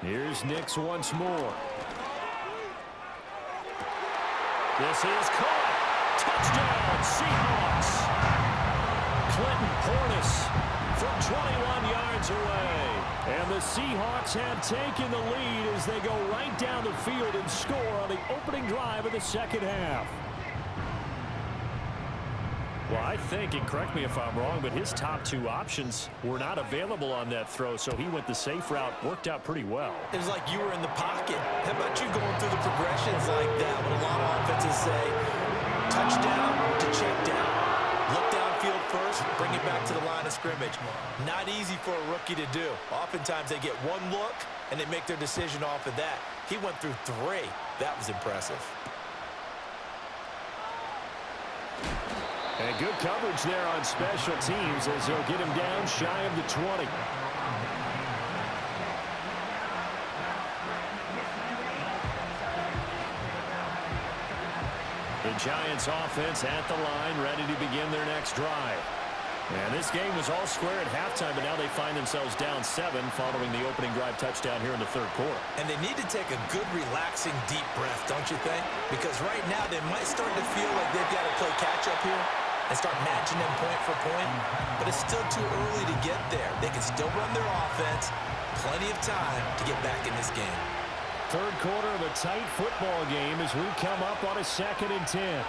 Here's Nix once more. This is caught. Touchdown, Seahawks. Clinton Portis from 21 yards away. And the Seahawks have taken the lead as they go right down the field and score on the opening drive of the second half. Well, I think, and correct me if I'm wrong, but his top two options were not available on that throw, so he went the safe route. Worked out pretty well. It was like you were in the pocket. How about you going through the progressions like that when a lot of offenses say touchdown to check down. Look downfield first, bring it back to the line of scrimmage. Not easy for a rookie to do. Oftentimes they get one look and they make their decision off of that. He went through three. That was impressive. And good coverage there on special teams as they'll get him down shy of the 20. The Giants offense at the line, ready to begin their next drive. And this game was all square at halftime, but now they find themselves down 7 following the opening drive touchdown here in the third quarter. And they need to take a good, relaxing, deep breath, don't you think? Because right now they might start to feel like they've got to play catch-up here and start matching them point for point. But it's still too early to get there. They can still run their offense. Plenty of time to get back in this game. Third quarter of a tight football game as we come up on a 2nd and 10.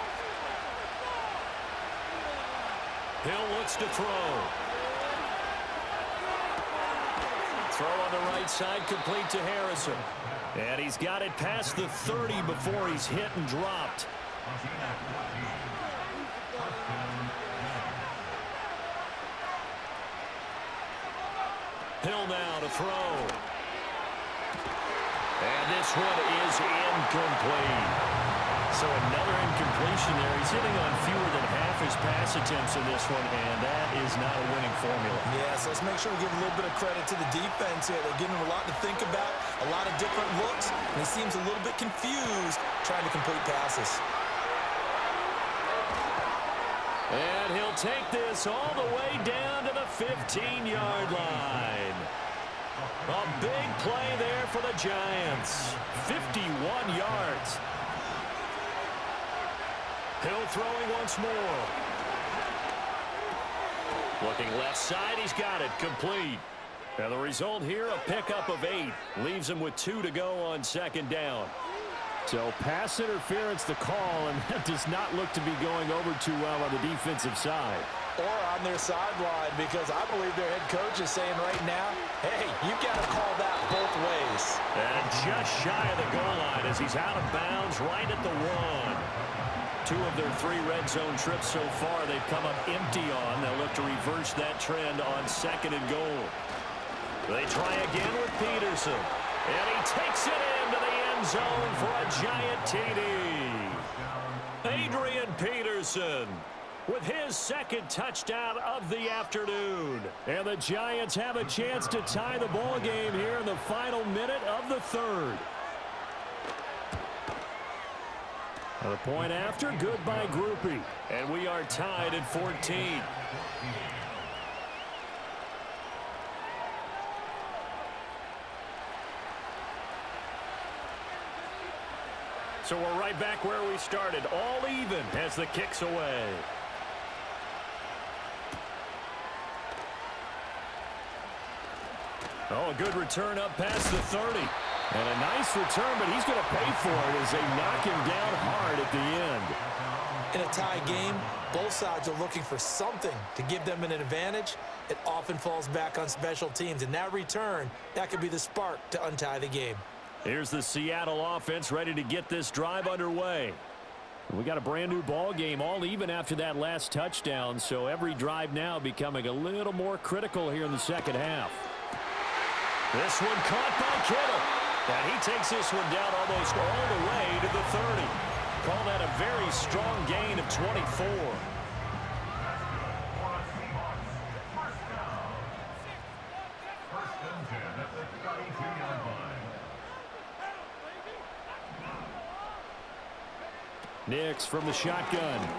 Hill looks to throw. Throw on the right side, complete to Harrison. And he's got it past the 30 before he's hit and dropped. Hill now to throw. And this one is incomplete. So another incompletion there. He's hitting on fewer than half his pass attempts in this one, and that is not a winning formula. Yes, let's make sure we give a little bit of credit to the defense here. They're giving him a lot to think about, a lot of different looks, and he seems a little bit confused trying to complete passes. And he'll take this all the way down to the 15-yard line. A big play there for the Giants. 51 yards. Hill throwing once more. Looking left side, he's got it, complete. And the result here, a pickup of 8. Leaves him with 2 to go on 2nd down. So pass interference the call, and that does not look to be going over too well on the defensive side. Or on their sideline, because I believe their head coach is saying right now, hey, you've got to call that both ways. And just shy of the goal line as he's out of bounds right at the 1. 2 of their 3 red zone trips so far they've come up empty on. They'll look to reverse that trend on 2nd and goal. They try again with Peterson. And he takes it into the end zone for a Giant TD. Adrian Peterson with his 2nd touchdown of the afternoon. And the Giants have a chance to tie the ball game here in the final minute of the 3rd. A point after, good by Groupie. And we are tied at 14. So we're right back where we started. All even as the kick's away. Oh, a good return up past the 30. And a nice return, but he's going to pay for it as they knock him down hard at the end. In a tie game, both sides are looking for something to give them an advantage. It often falls back on special teams, and that return, that could be the spark to untie the game. Here's the Seattle offense ready to get this drive underway. We got a brand new ball game, all even after that last touchdown, so every drive now becoming a little more critical here in the second half. This one caught by Kittle. And he takes this one down almost all the way to the 30. Call that a very strong gain of 24. Nix from the shotgun.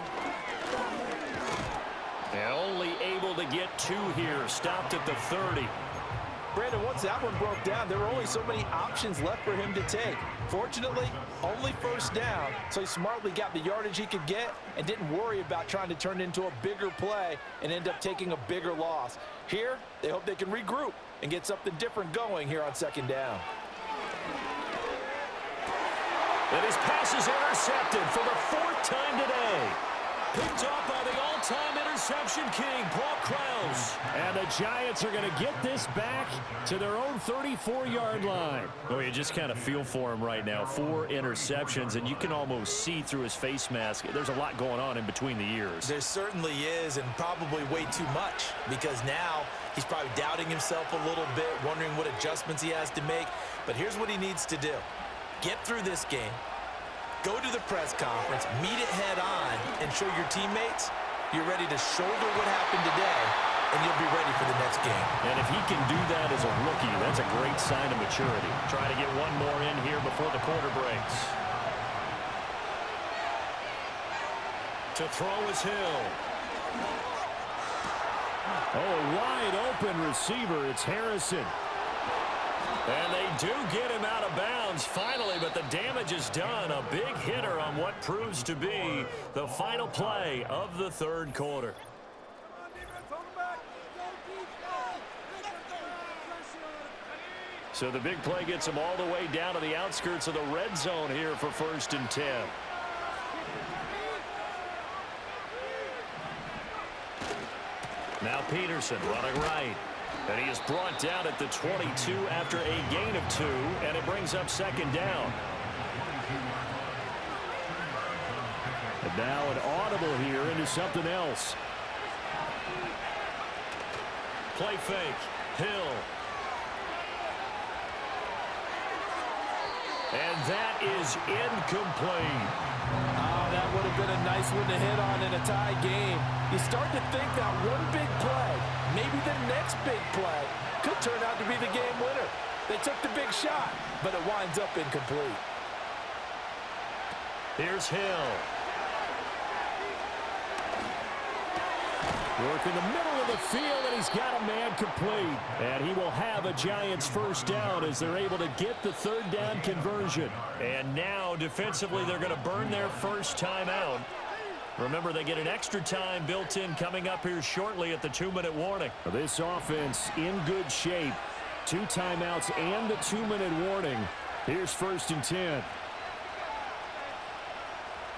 And only able to get 2 here. Stopped at the 30. Brandon, once that one broke down, there were only so many options left for him to take. Fortunately, only first down, so he smartly got the yardage he could get and didn't worry about trying to turn it into a bigger play and end up taking a bigger loss. Here, they hope they can regroup and get something different going here on second down. And his pass is intercepted for the fourth time today. Picked up by the all-time interception king, Paul Krause. And the Giants are going to get this back to their own 34-yard line. Oh, you just kind of feel for him right now. 4 interceptions, and you can almost see through his face mask. There's a lot going on in between the ears. There certainly is, and probably way too much, because now he's probably doubting himself a little bit, wondering what adjustments he has to make. But here's what he needs to do. Get through this game. Go to the press conference, meet it head on, and show your teammates you're ready to shoulder what happened today, and you'll be ready for the next game. And if he can do that as a rookie, that's a great sign of maturity. Trying to get one more in here before the quarter breaks. To throw is Hill. Oh, wide open receiver. It's Harrison. And they do get him out of bounds finally, but the damage is done. A big hitter on what proves to be the final play of the third quarter. So the big play gets him all the way down to the outskirts of the red zone here for 1st and 10. Now Peterson running right. And he is brought down at the 22 after a gain of 2, and it brings up second down. And now an audible here into something else. Play fake. Hill. And that is incomplete. Oh, that would have been a nice one to hit on in a tie game. You start to think that one big play, maybe the next big play, could turn out to be the game winner. They took the big shot, but it winds up incomplete. Here's Hill. Work in the middle of the field, and he's got a man complete. And he will have a Giants first down as they're able to get the third down conversion. And now, defensively, they're going to burn their first time out. Remember, they get an extra time built in coming up here shortly at the 2-minute warning. This offense in good shape. 2 timeouts and the 2-minute warning. Here's 1st and 10.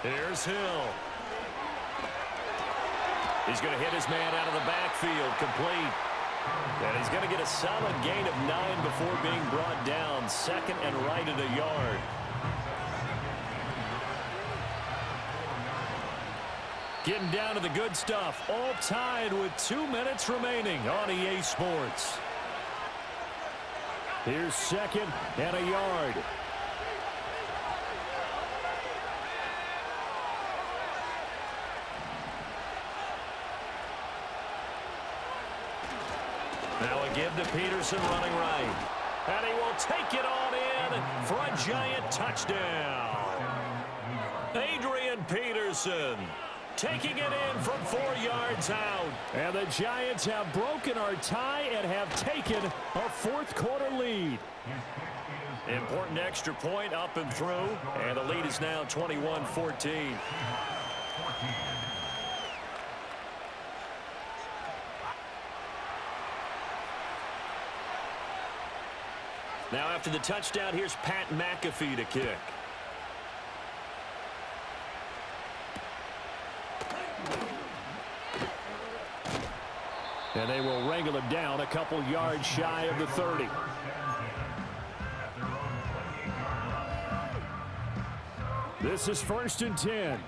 Here's Hill. He's going to hit his man out of the backfield, complete. And he's going to get a solid gain of 9 before being brought down. 2nd and right at a yard. Getting down to the good stuff. All tied with 2 minutes remaining on EA Sports. Here's 2nd and a yard. Now a give to Peterson running right. And he will take it on in for a Giant touchdown. Adrian Peterson taking it in from 4 yards out. And the Giants have broken our tie and have taken a 4th quarter lead. Important extra point up and through. And the lead is now 21-14. Now after the touchdown, here's Pat McAfee to kick. And they will wrangle him down a couple yards shy of the 30. This is 1st and 10.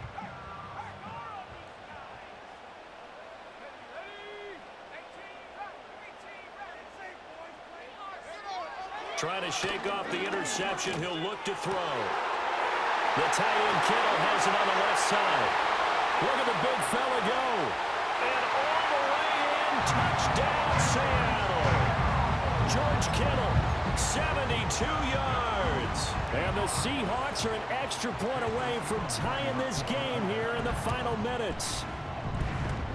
Trying to shake off the interception. He'll look to throw. The tight end Kittle has it on the left side. Look at the big fella go. And all the way in. Touchdown, Seattle. George Kittle, 72 yards. And the Seahawks are an extra point away from tying this game here in the final minutes.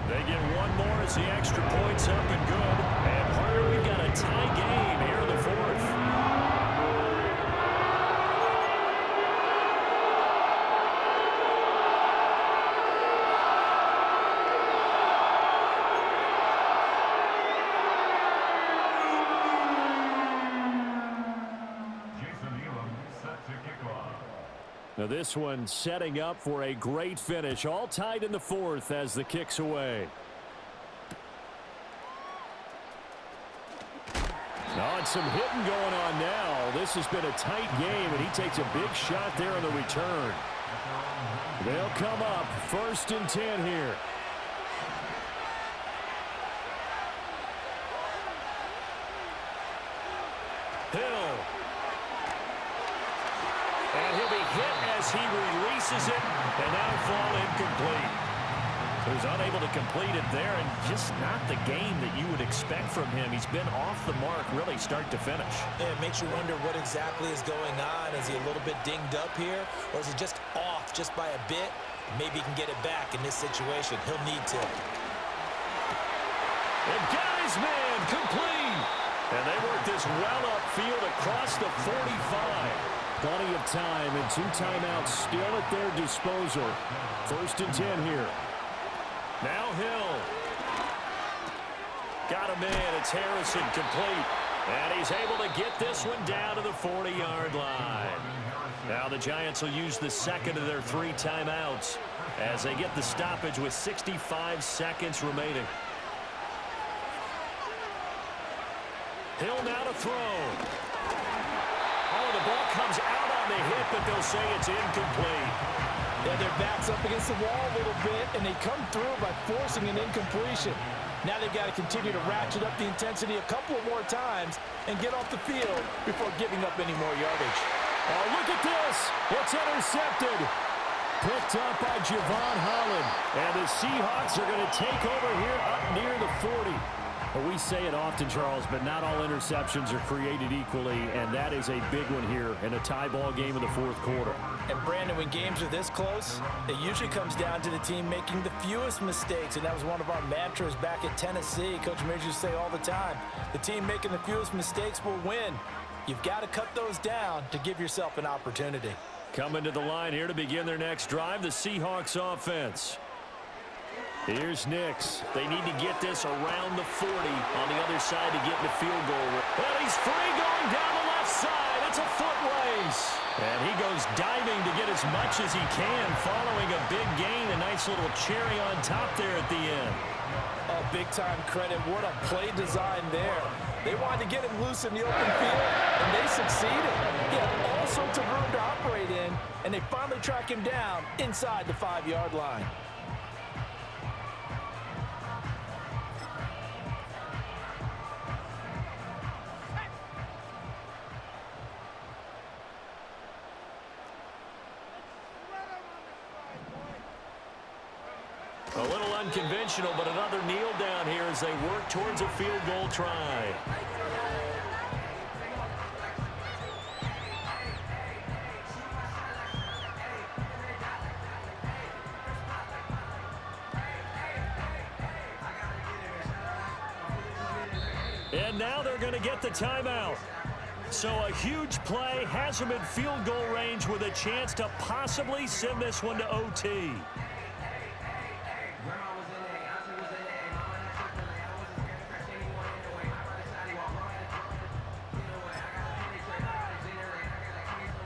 They get one more as the extra point's up and good. And partner, we've got a tie game here in the fourth. Now this one setting up for a great finish. All tied in the fourth as the kick's away. Oh, and some hitting going on now. This has been a tight game, and he takes a big shot there on the return. They'll come up 1st and 10 here. Hill. And he'll be hit as he releases it, and that'll fall incomplete. So he's unable to complete it there, and just not the game that you would expect from him. He's been off the mark really start to finish. Yeah, it makes you wonder what exactly is going on. Is he a little bit dinged up here, or is he just off just by a bit? Maybe he can get it back in this situation. He'll need to. And Guy's man complete. And they work this well upfield across the 45. Plenty of time and 2 timeouts still at their disposal. 1st and 10 here. Now Hill. Got him in. It's Harrison complete. And he's able to get this one down to the 40-yard line. Now the Giants will use the second of their 3 timeouts as they get the stoppage with 65 seconds remaining. Hill now to throw. Oh, the ball comes out on the hit, but they'll say it's incomplete. Yeah, their back's up against the wall a little bit, and they come through by forcing an incompletion. Now they've got to continue to ratchet up the intensity a couple of more times and get off the field before giving up any more yardage. Oh, look at this. It's intercepted. Picked up by Javon Holland. And the Seahawks are going to take over here up near the 40. Well, we say it often, Charles, but not all interceptions are created equally, and that is a big one here in a tie ball game in the 4th quarter. And, Brandon, when games are this close, it usually comes down to the team making the fewest mistakes, and that was one of our mantras back at Tennessee. Coach Mears used to say all the time, the team making the fewest mistakes will win. You've got to cut those down to give yourself an opportunity. Coming to the line here to begin their next drive, the Seahawks offense. Here's Nix. They need to get this around the 40 on the other side to get in the field goal. Well, he's free going down the left side. It's a foot race. And he goes diving to get as much as he can following a big gain. A nice little cherry on top there at the end. Oh, big-time credit. What a play design there. They wanted to get him loose in the open field, and they succeeded. He had all sorts of room to operate in, and they finally track him down inside the 5-yard line. A little unconventional, but another kneel down here as they work towards a field goal try. And now they're going to get the timeout. So a huge play has them in field goal range with a chance to possibly send this one to OT.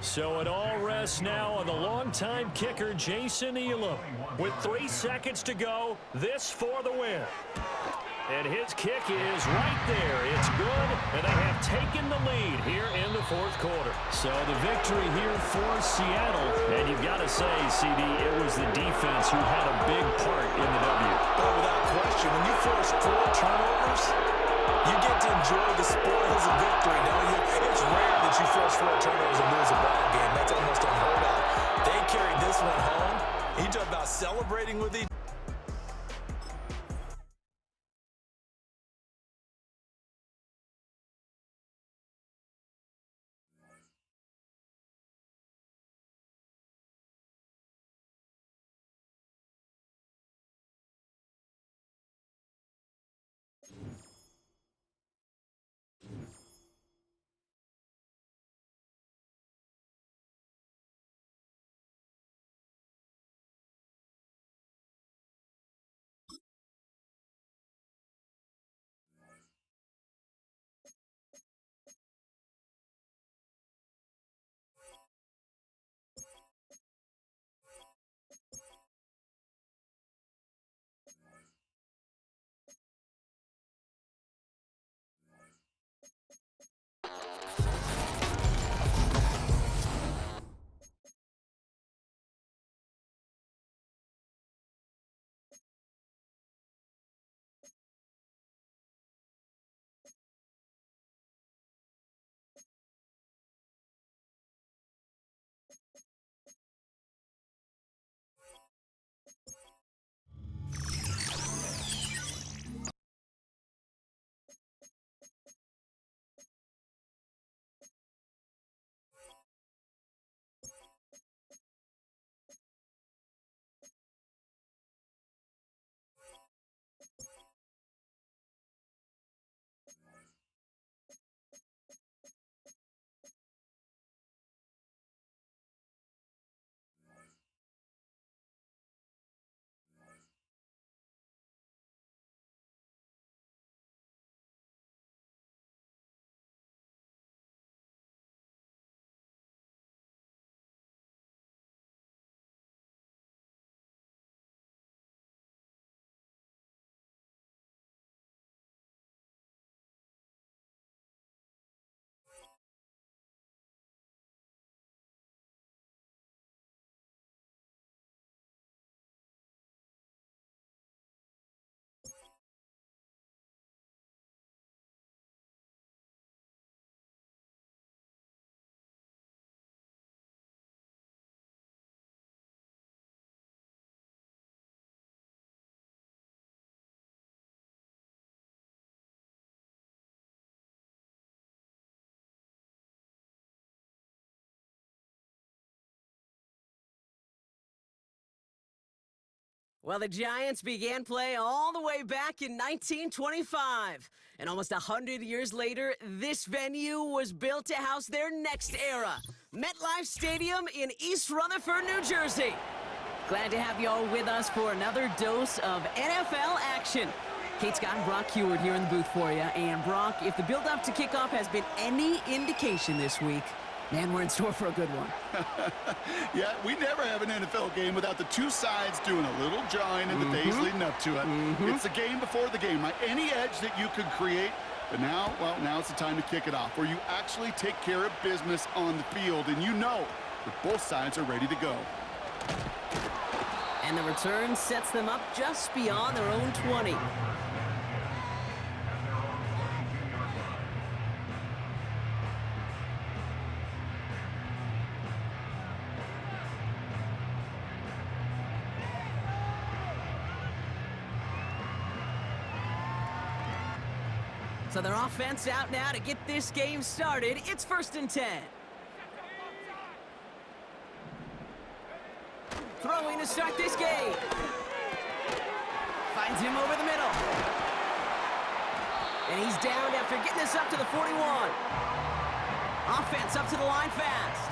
So it all rests now on the longtime kicker, Jason Elam. With 3 seconds to go, this for the win. And his kick is right there. It's good, and they have taken the lead here in the 4th quarter. So the victory here for Seattle. And you've got to say, CD, it was the defense who had a big part in the W. Oh, without question. When you force 4 turnovers, you get to enjoy the spoils of victory, don't you? It's rare that you force 4 turnovers and lose a ball game. That's almost unheard of. They carried this one home. You talk about celebrating with each Well, the Giants began play all the way back in 1925. And almost 100 years later, this venue was built to house their next era. MetLife Stadium in East Rutherford, New Jersey. Glad to have you all with us for another dose of NFL action. Kate Scott and Brock Heward here in the booth for you. And Brock, if the build-up to kickoff has been any indication this week, man, we're in store for a good one. Yeah, we never have an NFL game without the two sides doing a little jawing in the days leading up to it. It's the game before the game, right? Any edge that you could create. But now, well, now's the time to kick it off, where you actually take care of business on the field, and you know that both sides are ready to go. And the return sets them up just beyond their own 20. So their offense out now to get this game started. It's 1st and 10. Throwing to start this game. Finds him over the middle. And he's down after getting this up to the 41. Offense up to the line fast.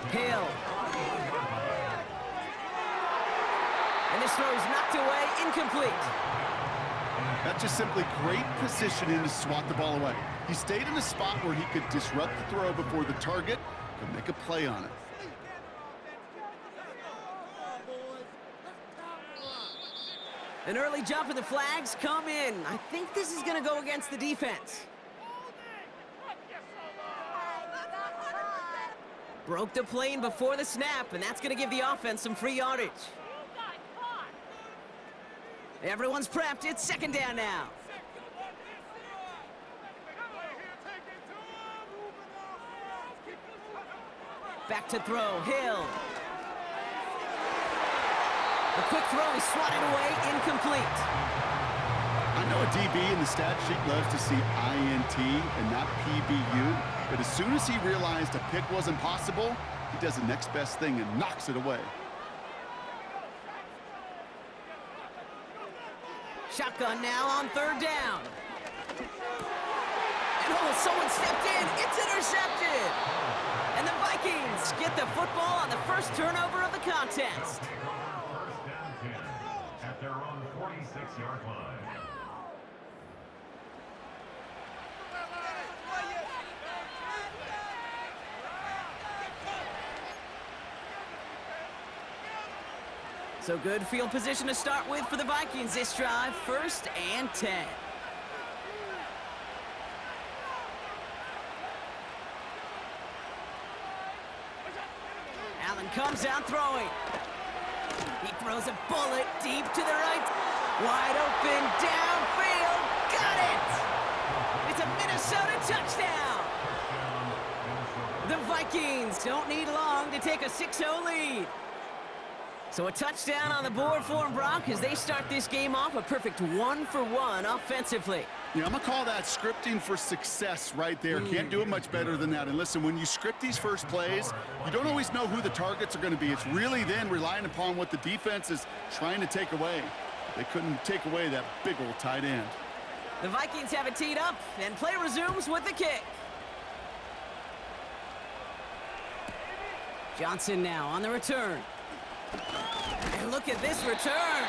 Hill. And this throw is knocked away, incomplete. That's just simply great positioning to swat the ball away. He stayed in a spot where he could disrupt the throw before the target could make a play on it. An early jump and the flags come in. I think this is going to go against the defense. Broke the plane before the snap, and that's going to give the offense some free yardage. Everyone's prepped. It's 2nd down now. Back to throw. Hill. A quick throw is swatted away. Incomplete. I know a DB in the stat sheet loves to see INT and not PBU, but as soon as he realized a pick wasn't possible, he does the next best thing and knocks it away. Shotgun now on 3rd down. And oh, someone stepped in. It's intercepted. And the Vikings get the football on the first turnover of the contest. 1st and 10 at their own 46-yard line. So good field position to start with for the Vikings this drive. 1st and 10. Allen comes out throwing. He throws a bullet deep to the right. Wide open downfield. Got it! It's a Minnesota touchdown. The Vikings don't need long to take a 6-0 lead. So a touchdown on the board for them, Brock, as they start this game off a perfect 1-for-1 offensively. Yeah, I'm going to call that scripting for success right there. Can't do it much better than that. And listen, when you script these first plays, you don't always know who the targets are going to be. It's really then relying upon what the defense is trying to take away. They couldn't take away that big old tight end. The Vikings have it teed up, and play resumes with the kick. Johnson now on the return. And look at this return.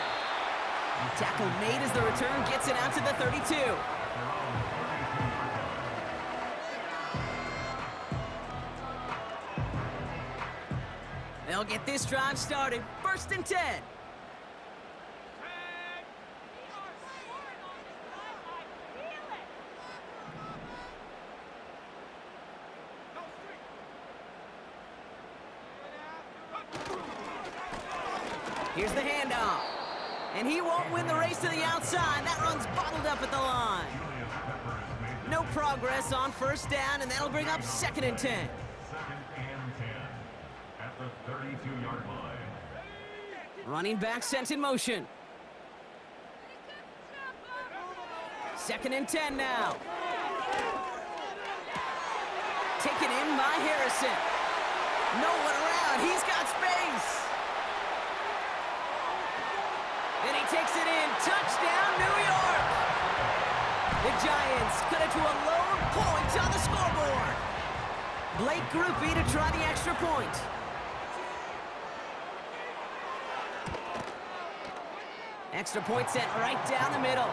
Tackle made as the return gets it out to the 32. They'll get this drive started. 1st and 10. Here's the handoff. And he won't win the race to the outside. That run's bottled up at the line. No progress on 1st down, and that'll bring up 2nd and 10. 2nd and 10 at the 32-yard line. Running back sent in motion. 2nd and 10 now. taken in by Harrison. No one around. He's got space. And he takes it in. Touchdown, New York. The Giants cut it to a lone point on the scoreboard. Blake Groupie to try the extra point. Extra point set right down the middle.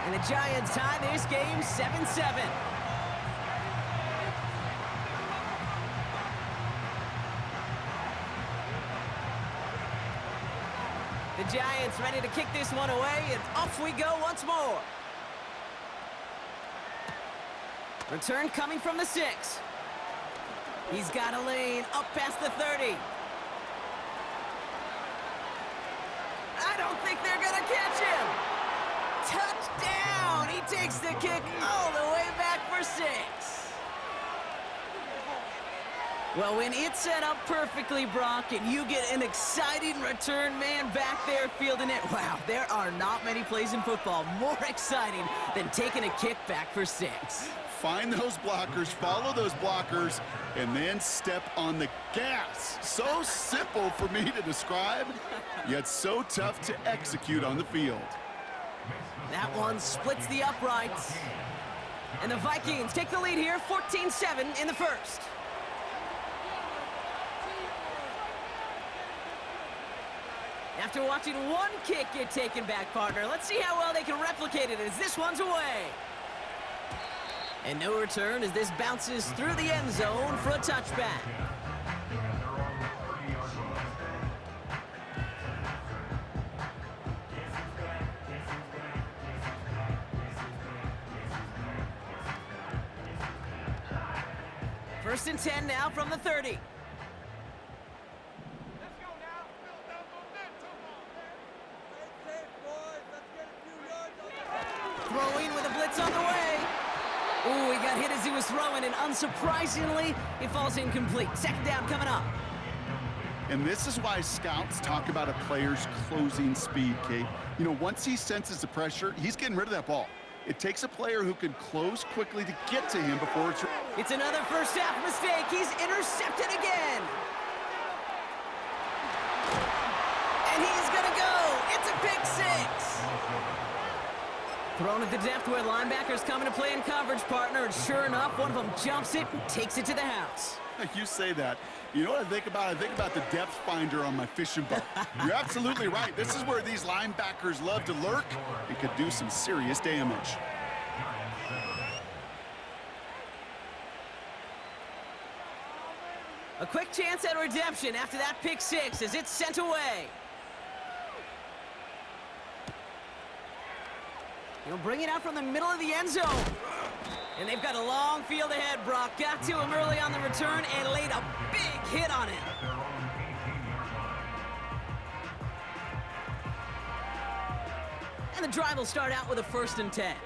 And the Giants tie this game 7-7. The Giants ready to kick this one away, and off we go once more. Return coming from the 6. He's got a lane up past the 30. I don't think they're going to catch him. Touchdown! He takes the kick all the way back for 6. Well, when it's set up perfectly, Brock, and you get an exciting return man back there fielding it, wow, there are not many plays in football more exciting than taking a kick back for 6. Find those blockers, follow those blockers, and then step on the gas. So simple for me to describe, yet so tough to execute on the field. That one splits the uprights. And the Vikings take the lead here, 14-7 in the first. After watching one kick get taken back, partner, let's see how well they can replicate it as this one's away. And no return as this bounces through the end zone for a touchback. First and 10 now from the 30. Throwing with a blitz on the way. Ooh, he got hit as he was throwing, and unsurprisingly, it falls incomplete. Second down coming up. And this is why scouts talk about a player's closing speed, Kate. You know, once he senses the pressure, he's getting rid of that ball. It takes a player who can close quickly to get to him before it's... It's another first half mistake. He's intercepted again. And he's going to go. It's a pick 6. Thrown at the depth where linebackers come into play in coverage, partner. And sure enough, one of them jumps it and takes it to the house. You say that. You know what I think about? I think about the depth finder on my fishing boat. You're absolutely right. This is where these linebackers love to lurk and could do some serious damage. A quick chance at redemption after that pick 6 as it's sent away. He'll bring it out from the middle of the end zone. And they've got a long field ahead, Brock. Got to him early on the return and laid a big hit on him. And the drive will start out with a first and 10.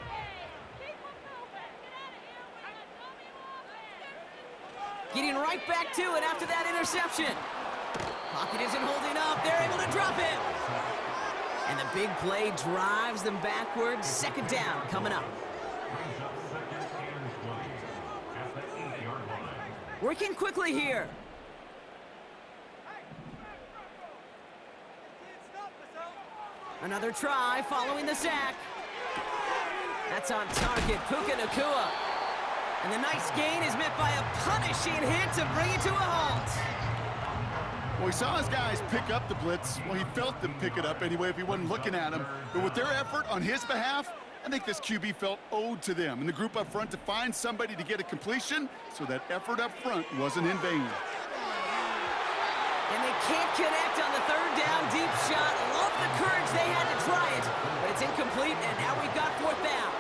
Getting right back to it after that interception. Pocket isn't holding up. They're able to drop him. And the big play drives them backwards. Second down coming up. Working quickly here. Another try following the sack. That's on target, Puka Nacua. And the nice gain is met by a punishing hit to bring it to a halt. Well, he saw his guys pick up the blitz. Well, he felt them pick it up anyway if he wasn't looking at him. But with their effort on his behalf, I think this QB felt owed to them and the group up front to find somebody to get a completion, so that effort up front wasn't in vain. And they can't connect on the third down deep shot. Love the courage they had to try it, but it's incomplete, and now we've got fourth down.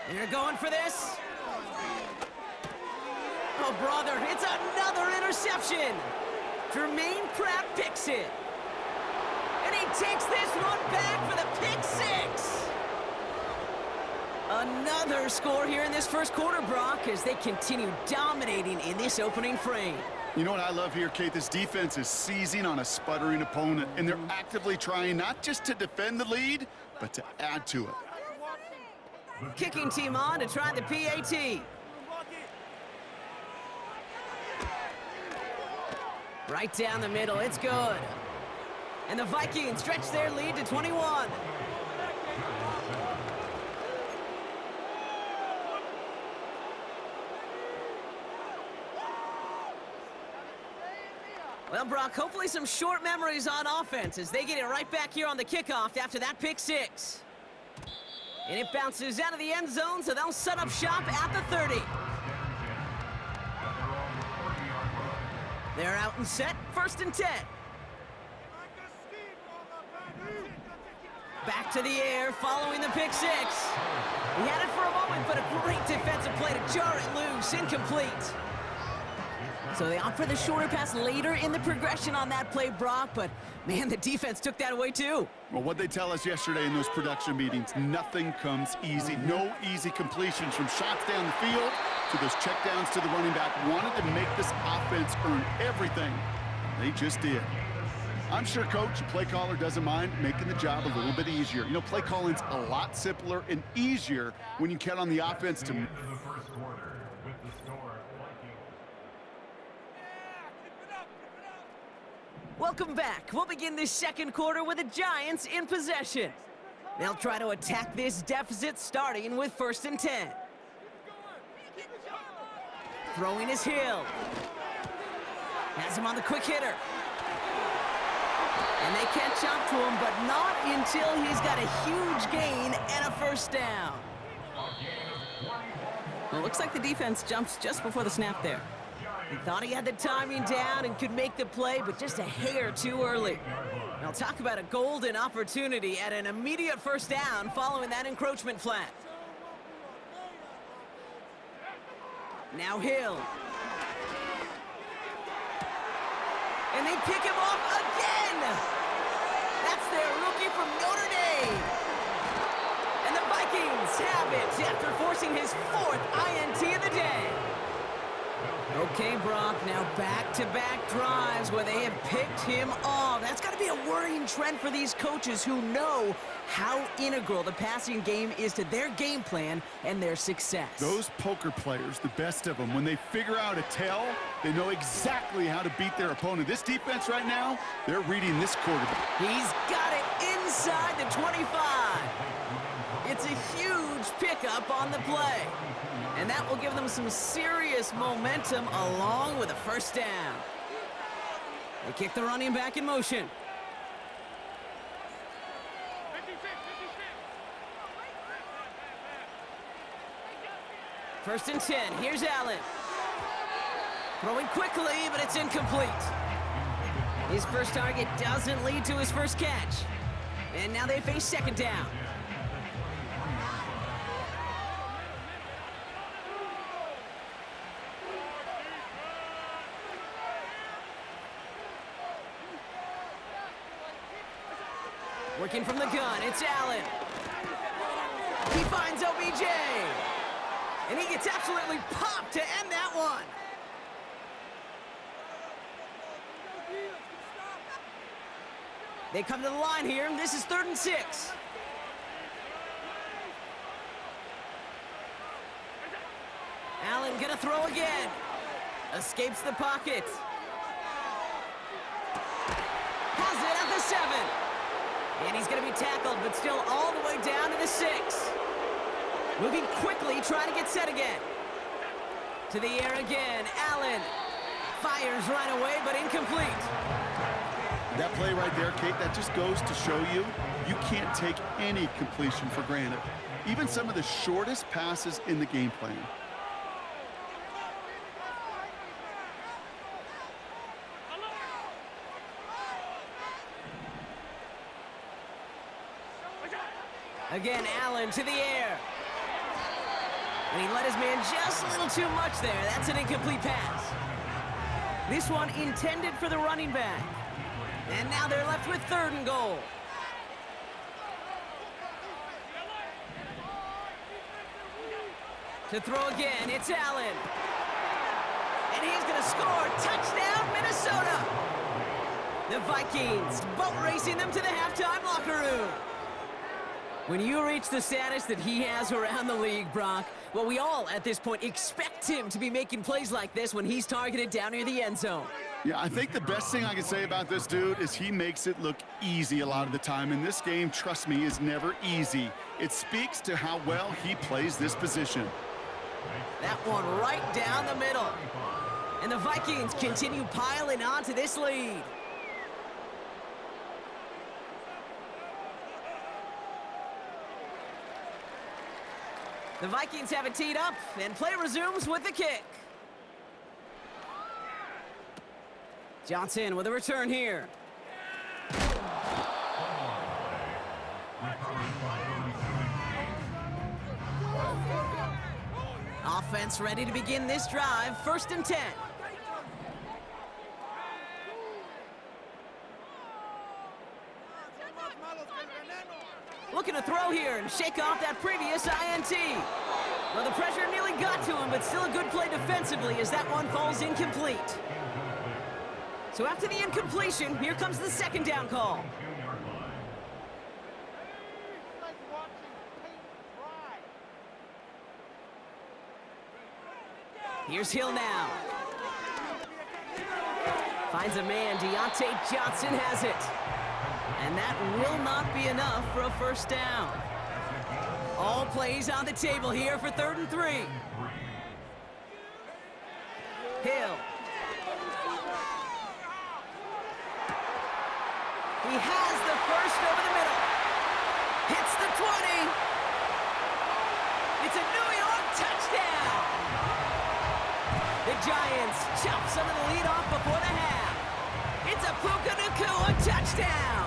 And they're going for this. Oh, brother, it's another interception. Jermaine Pratt picks it. And he takes this one back for the pick 6. Another score here in this first quarter, Brock, as they continue dominating in this opening frame. You know what I love here, Kate? This defense is seizing on a sputtering opponent, and they're actively trying not just to defend the lead, but to add to it. Kicking team on to try the PAT. Right down the middle, it's good. And the Vikings stretch their lead to 21. Well, Brock, hopefully some short memories on offense as they get it right back here on the kickoff after that pick six. And it bounces out of the end zone, so they'll set up shop at the 30. They're out and set, 1st and 10. Back to the air, following the pick six. He had it for a moment, but a great defensive play to jar it loose, incomplete. So they opt for the shorter pass later in the progression on that play, Brock, but man, the defense took that away too. Well, what they tell us yesterday in those production meetings, nothing comes easy. No easy completions from shots down the field to those checkdowns to the running back. Wanted to make this offense earn everything. They just did. I'm sure, Coach, the play caller doesn't mind making the job a little bit easier. You know, play calling's a lot simpler and easier when you count on the offense to... Into the first quarter with the score Vikings. Welcome back. We'll begin this second quarter with the Giants in possession. They'll try to attack this deficit starting with 1st and 10. Throwing his Hill. Has him on the quick hitter. And they catch up to him, but not until he's got a huge gain and a 1st down. Well, it looks like the defense jumps just before the snap there. He thought he had the timing down and could make the play, but just a hair too early. Now talk about a golden opportunity at an immediate 1st down following that encroachment flat. Now Hill. And they pick him off again! That's their rookie from Notre Dame. And the Vikings have it after forcing his 4th INT of the day. Okay, Brock, now back-to-back drives where they have picked him off. That's got to be a worrying trend for these coaches who know how integral the passing game is to their game plan and their success. Those poker players, the best of them, when they figure out a tell, they know exactly how to beat their opponent. This defense right now, they're reading this quarterback. He's got it inside the 25. It's a huge pickup on the play. And that will give them some serious momentum along with a 1st down. They kick the running back in motion. First and 10, here's Allen. Throwing quickly, but it's incomplete. His first target doesn't lead to his first catch. And now they face 2nd down. Working from the gun, it's Allen. He finds OBJ. And he gets absolutely popped to end that one. They come to the line here. This is 3rd and 6. Allen gonna throw again. Escapes the pocket. Has it at the 7. And he's going to be tackled, but still all the way down to the 6. Moving quickly, trying to get set again. To the air again, Allen. Fires right away, but incomplete. That play right there, Kate, that just goes to show you, you can't take any completion for granted. Even some of the shortest passes in the game plan. Again, Allen to the air. And he let his man just a little too much there. That's an incomplete pass. This one intended for the running back. And now they're left with 3rd and goal. To throw again, it's Allen. And he's going to score. Touchdown, Minnesota. The Vikings boat racing them to the halftime locker room. When you reach the status that he has around the league, Brock, well, we all at this point expect him to be making plays like this when he's targeted down near the end zone. Yeah, I think the best thing I can say about this dude is he makes it look easy a lot of the time. And this game, trust me, is never easy. It speaks to how well he plays this position. That one right down the middle. And the Vikings continue piling on to this lead. The Vikings have it teed up, and play resumes with the kick. Johnson with a return here. Offense ready to begin this drive. 1st and 10. Looking to throw here and shake off that previous INT. Well, the pressure nearly got to him, but still a good play defensively as that one falls incomplete. So after the incompletion, here comes the 2nd down call. Here's Hill now. Finds a man. Deontay Johnson has it. And that will not be enough for a 1st down. All plays on the table here for 3rd and 3. Hill. He has the first over the middle. Hits the 20. It's a New York touchdown. The Giants chop some of the lead off before the half. It's a Puka Nacua touchdown.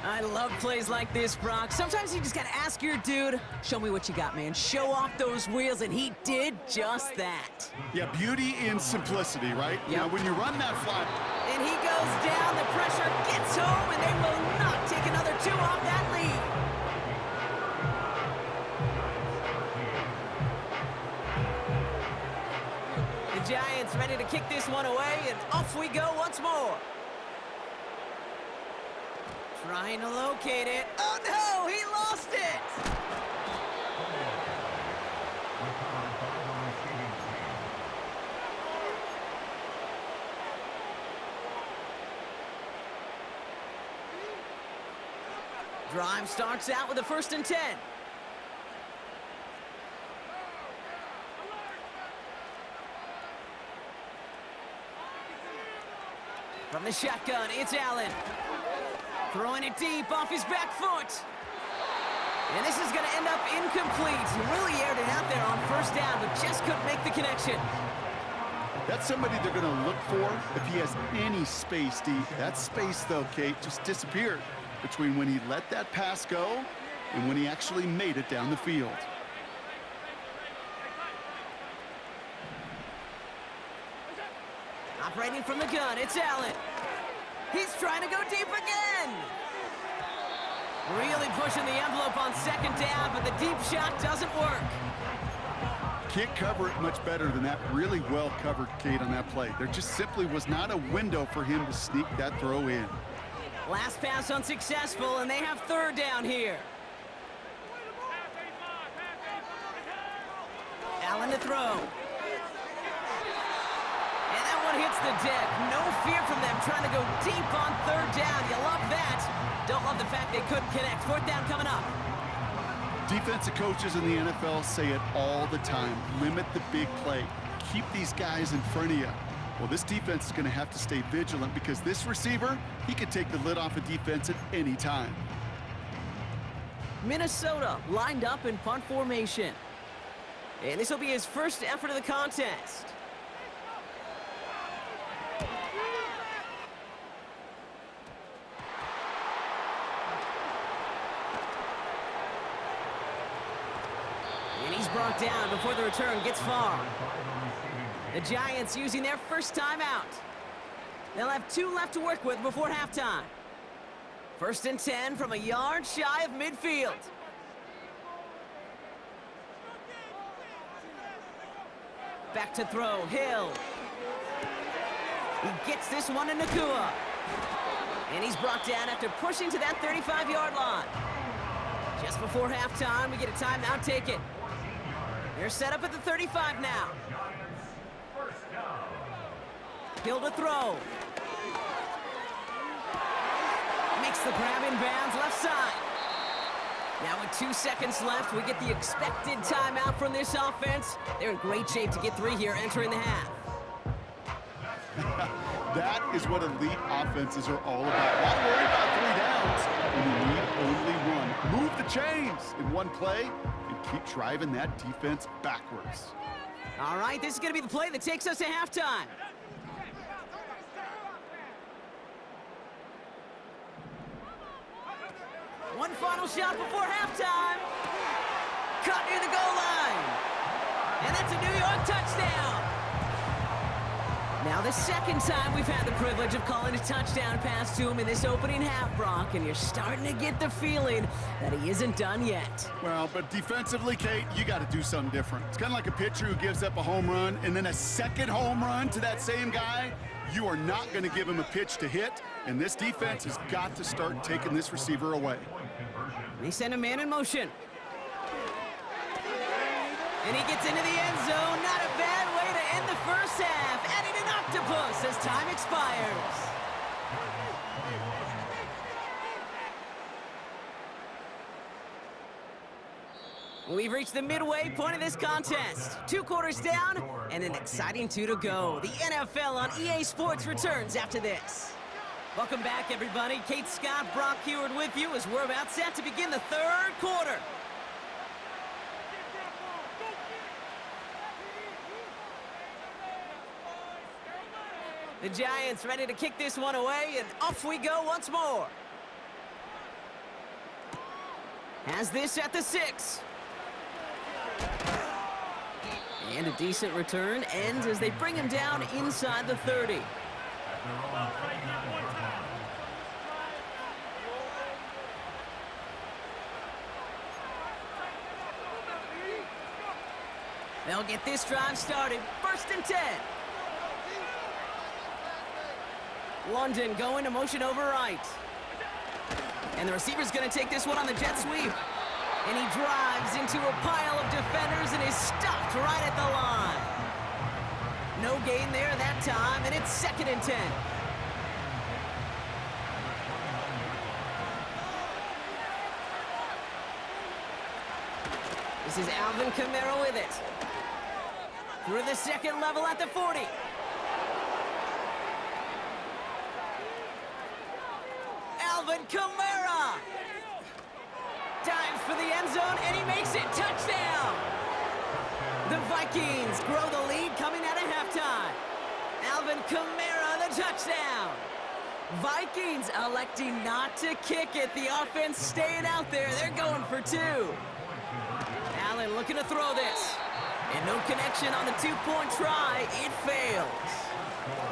I love plays like this, Brock. Sometimes you just got to ask your dude, show me what you got, man. Show off those wheels, and he did just that. Yeah, beauty in simplicity, right? Yep. Now, when you run that fly... And he goes down, the pressure gets home, and they will not take another 2 off that lead. The Giants ready to kick this one away, and off we go once more. Trying to locate it. Oh, no! He lost it! Drive starts out with a 1st and 10. From the shotgun, it's Allen. Throwing it deep off his back foot. And this is going to end up incomplete. He really aired it out there on 1st down, but just couldn't make the connection. That's somebody they're going to look for if he has any space deep. That space, though, Kate, just disappeared between when he let that pass go and when he actually made it down the field. Operating from the gun, it's Allen. He's trying to go deep again. Really pushing the envelope on 2nd down, but the deep shot doesn't work. Can't cover it much better than that. Really well covered, Kate, on that play. There just simply was not a window for him to sneak that throw in. Last pass unsuccessful, and they have 3rd down here. Allen to throw. And that one hits the deck. No fear from them trying to go deep on 3rd down. You love that. Don't love the fact they couldn't connect. 4th down coming up. Defensive coaches in the NFL say it all the time. Limit the big play. Keep these guys in front of you. Well, this defense is going to have to stay vigilant because this receiver, he could take the lid off a defense at any time. Minnesota lined up in punt formation. And this will be his first effort of the contest. And he's brought down before the return gets far. The Giants using their first timeout. They'll have 2 left to work with before halftime. 1st and 10 from a yard shy of midfield. Back to throw, Hill. He gets this one to Nakua. And he's brought down after pushing to that 35-yard line. Just before halftime, we get a timeout taken. They're set up at the 35 now. Hill to throw. Makes the grab in bounds, left side. Now with 2 seconds left, we get the expected timeout from this offense. They're in great shape to get 3 here entering the half. That is what elite offenses are all about. Not worry about 3 downs when you need only 1. Move the chains in one play and keep driving that defense backwards. All right, this is going to be the play that takes us to halftime. One final shot before halftime. Cut near the goal line. And that's a New York touchdown. Now the second time we've had the privilege of calling a touchdown pass to him in this opening half, Brock, and you're starting to get the feeling that he isn't done yet. Well, but defensively, Kate, you got to do something different. It's kind of like a pitcher who gives up a home run and then a second home run to that same guy. You are not going to give him a pitch to hit, and this defense has got to start taking this receiver away. They send a man in motion. And he gets into the end zone. Not a bad way to end the first half. Adding an octopus as time expires. We've reached the midway point of this contest. 2 quarters down and an exciting 2 to go. The NFL on EA Sports returns after this. Welcome back, everybody. Kate Scott, Brock Heward with you as we're about set to begin the 3rd quarter. The Giants ready to kick this one away, and off we go once more. Has this at the 6. And a decent return ends as they bring him down inside the 30. They'll get this drive started. 1st and 10. London going to motion over right. And the receiver's going to take this one on the jet sweep. And he drives into a pile of defenders and is stopped right at the line. No gain there that time, and it's 2nd and 10. This is Alvin Kamara with it. Through the 2nd level at the 40. Alvin Kamara dives for the end zone, and he makes it. Touchdown! The Vikings grow the lead coming out of halftime. Alvin Kamara, the touchdown. Vikings electing not to kick it. The offense staying out there. They're going for 2. Allen looking to throw this. And no connection on the 2-point try. It fails.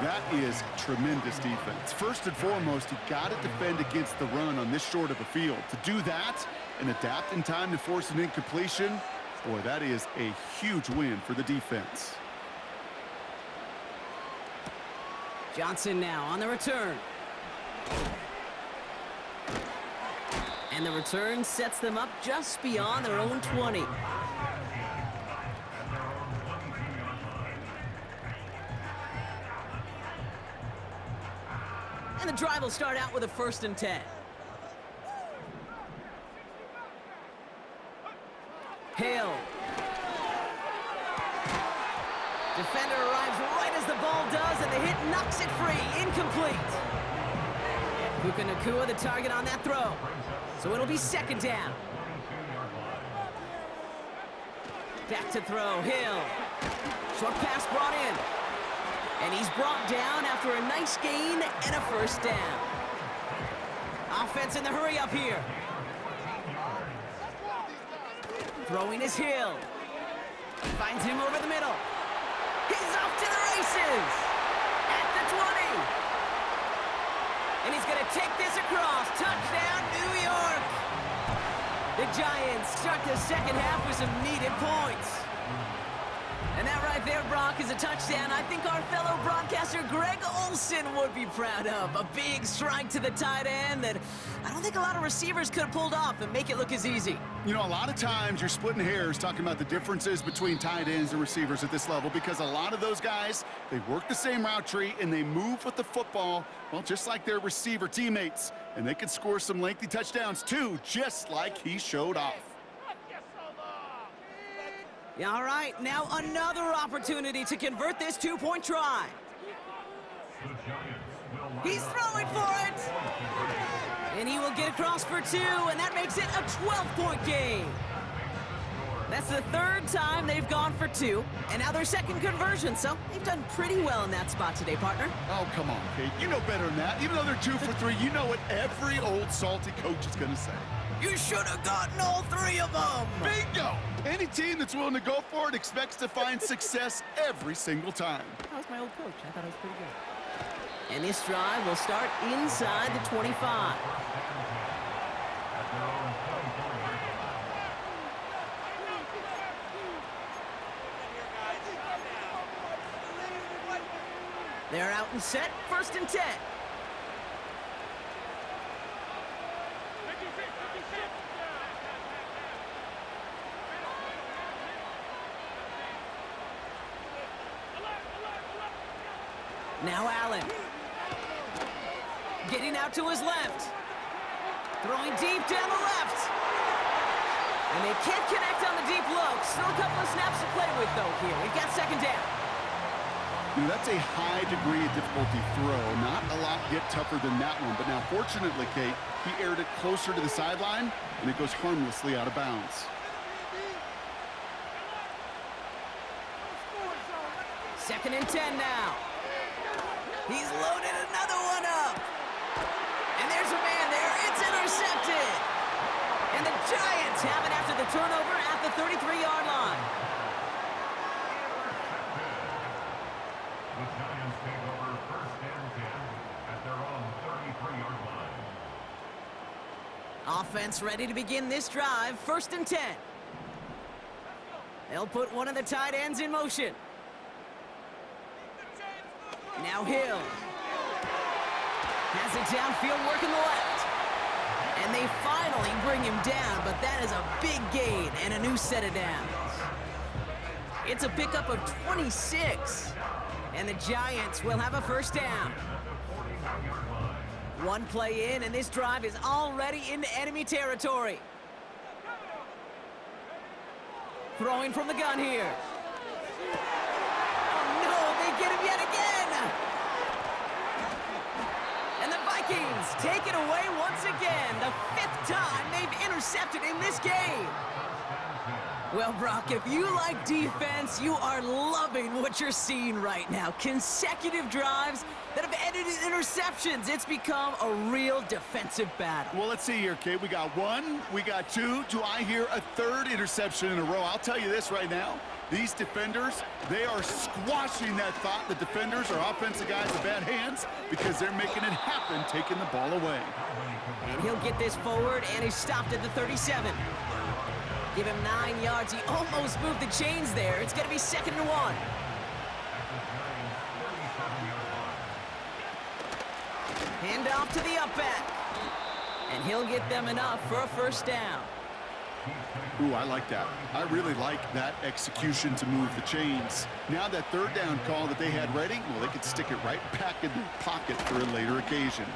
That is tremendous defense. First and foremost, you got to defend against the run on this short of a field. To do that and adapt in time to force an incompletion, boy, that is a huge win for the defense. Johnson now on the return. And the return sets them up just beyond their own 20. And the drive will start out with a 1st and 10. Hill. Defender arrives right as the ball does, and the hit knocks it free. Incomplete. Puka Nacua the target on that throw. So it'll be 2nd down. Back to throw, Hill. Short pass brought in. And he's brought down after a nice gain and a 1st down. Offense in the hurry up here. Throwing is Hill. Finds him over the middle. He's off to the races. At the 20. And he's going to take this across. Touchdown, New York. The Giants start the 2nd half with some needed points. And that right there, Brock, is a touchdown I think our fellow broadcaster Greg Olson would be proud of. A big strike to the tight end that I don't think a lot of receivers could have pulled off and make it look as easy. You know, a lot of times you're splitting hairs talking about the differences between tight ends and receivers at this level because a lot of those guys, they work the same route tree and they move with the football, well, just like their receiver teammates. And they can score some lengthy touchdowns too, just like he showed off. Yeah, all right, now another opportunity to convert this two-point try. He's throwing for it. And he will get across for 2, and that makes it a 12-point game. That's the third time they've gone for 2, and now their second conversion, so they've done pretty well in that spot today, partner. Oh, come on, Kate. You know better than that. Even though they're 2 for 3, you know what every old salty coach is going to say. You should have gotten all 3 of them. Bingo! Any team that's willing to go for it expects to find success every single time. That was my old coach. I thought it was pretty good. And this drive will start inside the 25. They're out and set, 1st and 10. Now Allen. Getting out to his left. Throwing deep down the left. And they can't connect on the deep look. Still a couple of snaps to play with, though, here. We've got 2nd down. You know, that's a high degree of difficulty throw. Not a lot get tougher than that one. But now, fortunately, Kate, he aired it closer to the sideline, and it goes harmlessly out of bounds. 2nd and 10 now. He's loaded another one up. And there's a man there. It's intercepted. And the Giants have it after the turnover at the 33-yard line. The Giants take over 1st and 10 at their own 33-yard line. Offense ready to begin this drive. 1st and 10. They'll put one of the tight ends in motion. Now Hill has it downfield, working the left. And they finally bring him down, but that is a big gain and a new set of downs. It's a pickup of 26. And the Giants will have a 1st down. 1 play in, and this drive is already into enemy territory. Throwing from the gun here. Oh, no, they get him yet again. And the Vikings take it away once again. The 5th time they've intercepted in this game. Well, Brock, if you like defense, you are loving what you're seeing right now. Consecutive drives that have ended in interceptions. It's become a real defensive battle. Well, let's see here, Kate. We got 1, we got 2. Do I hear a 3rd interception in a row? I'll tell you this right now. These defenders, they are squashing that thought that defenders are offensive guys with bad hands because they're making it happen, taking the ball away. And he'll get this forward, and he's stopped at the 37. Give him 9 yards. He almost moved the chains there. It's going to be 2nd and 1. Hand off to the up back. And he'll get them enough for a 1st down. Ooh, I like that. I really like that execution to move the chains. Now that 3rd down call that they had ready, well, they could stick it right back in their pocket for a later occasion.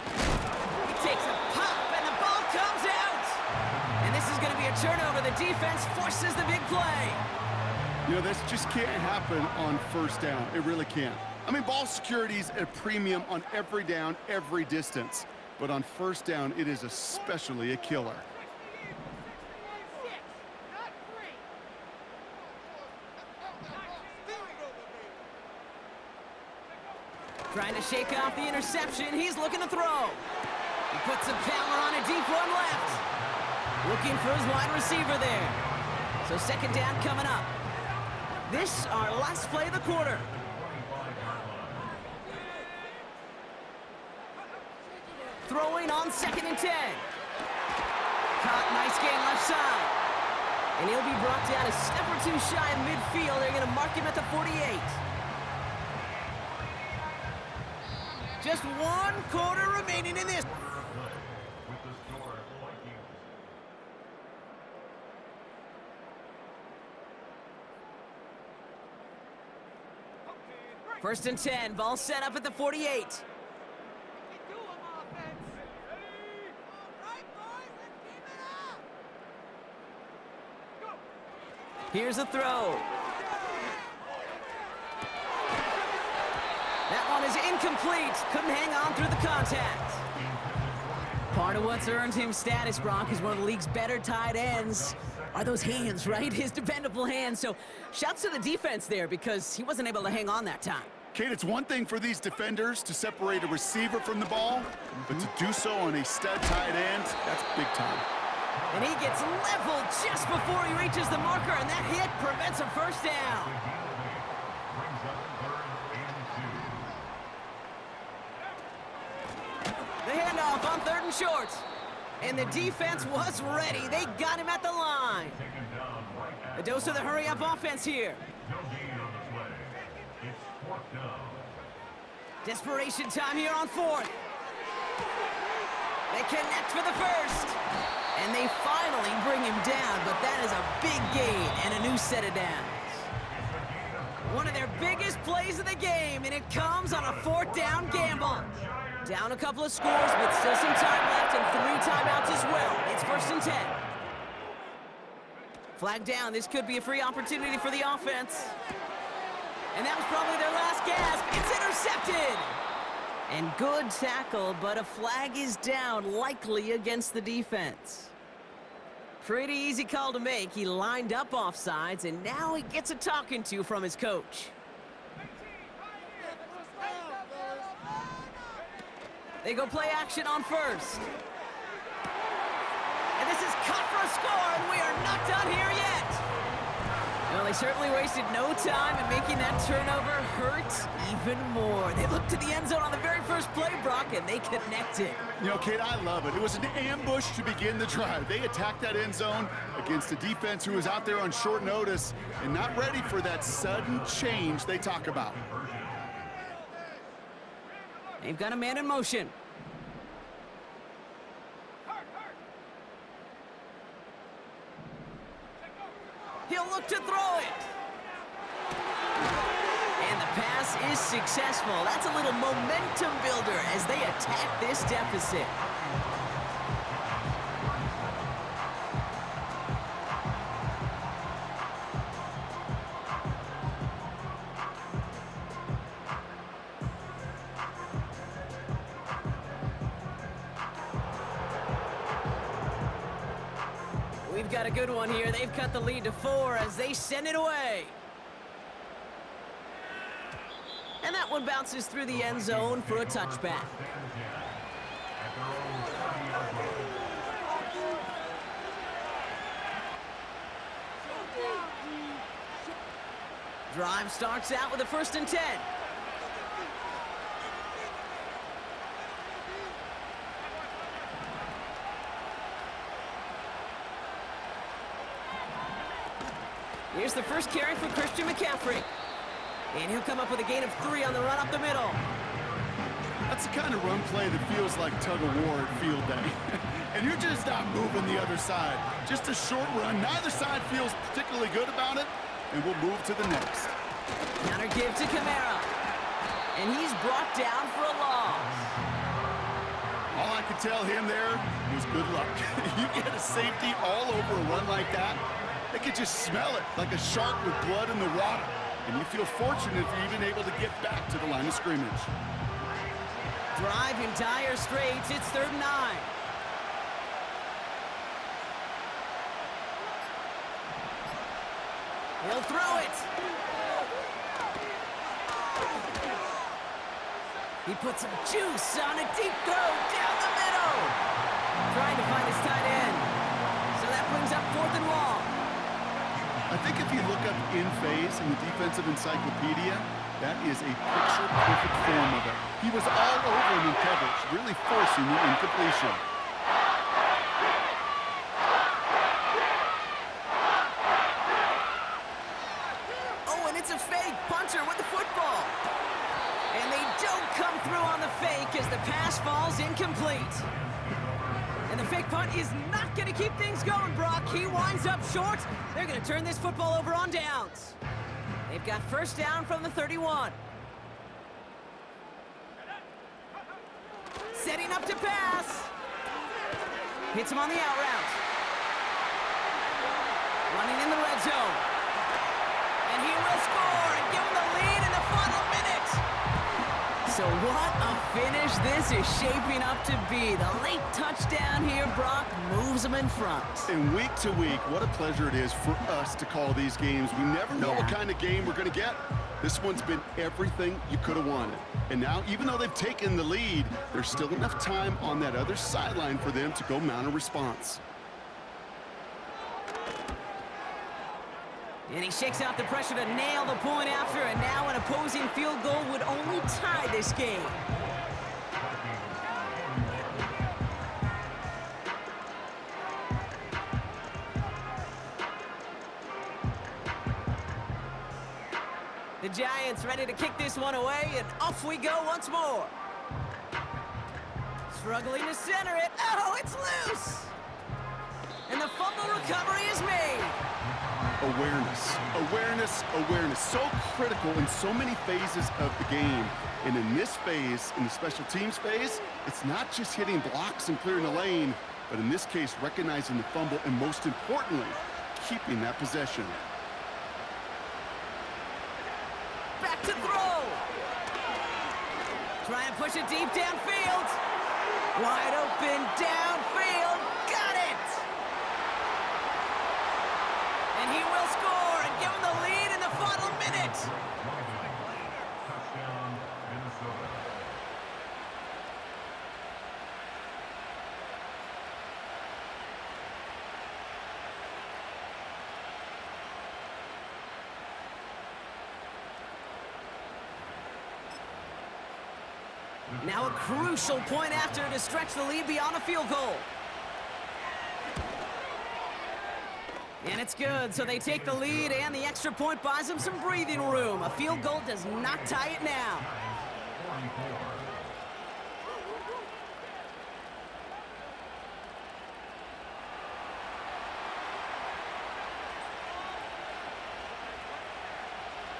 He takes a pop, and the ball comes out. And this is going to be a turnover. The defense forces the big play. You know, this just can't happen on 1st down. It really can't. I mean, ball security is a premium on every down, every distance. But on 1st down, it is especially a killer. Trying to shake off the interception. He's looking to throw. He puts some power on a deep one left. Looking for his wide receiver there. So 2nd down coming up. This our last play of the quarter. Throwing on 2nd and 10. Caught, nice gain left side. And he'll be brought down a step or two shy of midfield. They're going to mark him at the 48. Just 1 quarter remaining in this. With the score, Vikings. First and 10, ball set up at the 48. Here's a throw. That one is incomplete. Couldn't hang on through the contact. Part of what's earned him status, Brock, is one of the league's better tight ends. Are those hands, right? His dependable hands. So shouts to the defense there because he wasn't able to hang on that time. Kate, it's one thing for these defenders to separate a receiver from the ball, but to do so on a stud tight end, that's big time. And he gets leveled just before he reaches the marker, and that hit prevents a first down. Brings up 3rd and 2. The handoff on 3rd and short. And the defense was ready. They got him at the line. Taken down right A at dose of the hurry-up offense here. no gain on the play. It's 4th down. Desperation time here on 4th. They connect for the first. And they finally bring him down, but that is a big gain and a new set of downs. One of their biggest plays of the game, and it comes on a 4th down gamble. Down a couple of scores, but still some time left and 3 timeouts as well. It's 1st and 10. Flag down. This could be a free opportunity for the offense. And that was probably their last gasp. It's intercepted. And good tackle, but a flag is down, likely against the defense. Pretty easy call to make. He lined up offsides, and now he gets a talking to from his coach. They go play action on 1st. And this is cut for a score, and we are not done here yet. Well, they certainly wasted no time in making that turnover hurt even more. They looked to the end zone on the very first play, Brock, and they connected. You know, Kate, I love it. It was an ambush to begin the drive. They attacked that end zone against a defense who was out there on short notice and not ready for that sudden change they talk about. They've got a man in motion. He'll look to throw it. And the pass is successful. That's a little momentum builder as they attack this deficit. We've got a good one here. They've cut the lead to 4 as they send it away. And that one bounces through the end zone for a touchback. Drive starts out with a 1st and 10. Here's the first carry for Christian McCaffrey. And he'll come up with a gain of 3 on the run up the middle. That's the kind of run play that feels like tug-of-war at field day. And you're just not moving the other side. Just a short run. Neither side feels particularly good about it. And we'll move to the next. Counter give to Kamara. And he's brought down for a loss. All I could tell him there was good luck. You get a safety all over a run like that, they could just smell it like a shark with blood in the water. And you feel fortunate if you're even able to get back to the line of scrimmage. Drive in dire straits. It's 3rd and 9. He'll throw it. He puts some juice on a deep throw down the middle. Trying to find his tight end. So that brings up 4th and long. I think if you look up in phase in the defensive encyclopedia, that is a picture-perfect form of it. He was all over him in coverage, really forcing the incompletion. falls incomplete. And the fake punt is not going to keep things going, Brock. He winds up short. They're going to turn this football over on downs. They've got first down from the 31. Setting up to pass. Hits him on the out route. Running in the red zone. And he will score and give him the lead in the final minute. So what a finish this is shaping up to be. The late touchdown here, Brock, moves them in front. And week to week, what a pleasure it is for us to call these games. We never know what kind of game we're going to get. This one's been everything you could have wanted. And now, even though they've taken the lead, there's still enough time on that other sideline for them to go mount a response. And he shakes out the pressure to nail the point after, and now an opposing field goal would only tie this game. The Giants ready to kick this one away, and off we go once more. Struggling to center it. Oh, it's loose! And the fumble recovery is made. Awareness, awareness, awareness. So critical in so many phases of the game. And in this phase, in the special teams phase, it's not just hitting blocks and clearing the lane, but in this case, recognizing the fumble and most importantly, keeping that possession. Back to throw. Try and push it deep downfield. Wide open downfield. Got it! And he will score and give him the lead in the final minute. Touchdown, Minnesota. Now a crucial point after to stretch the lead beyond a field goal. And it's good, so they take the lead, and the extra point buys them some breathing room. A field goal does not tie it now. 44.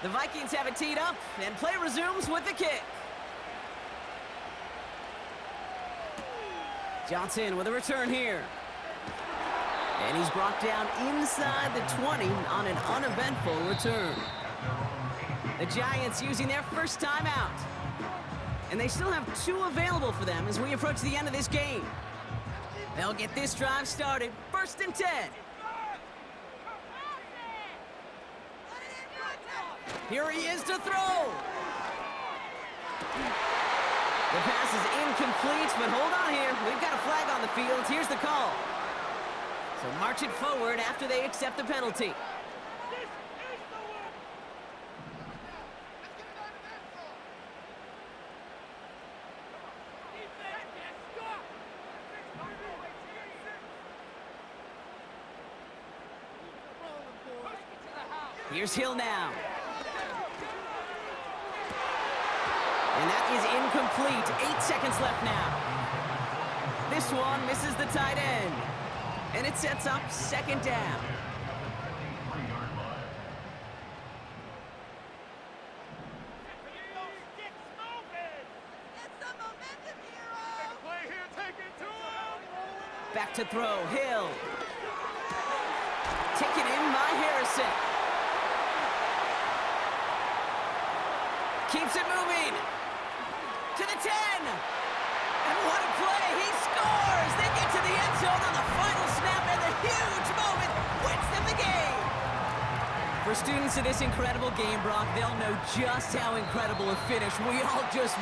The Vikings have it teed up, and play resumes with the kick. Johnson with a return here. And he's brought down inside the 20 on an uneventful return. The Giants using their first timeout. And they still have 2 available for them as we approach the end of this game. They'll get this drive started. 1st and 10. Here he is to throw. The pass is incomplete, but hold on here. We've got a flag on the field. Here's the call. So march it forward after they accept the penalty. Here's Hill now. And that is incomplete. 8 seconds left now. This one misses the tight end. And it sets up 2nd down. Back to throw, Hill. Taken in by Harrison. Keeps it moving. To the 10. And what a play. He scores. They get to the end zone on the final snap, and the huge moment wins them the game. For students of this incredible game, Brock, they'll know just how incredible a finish we all just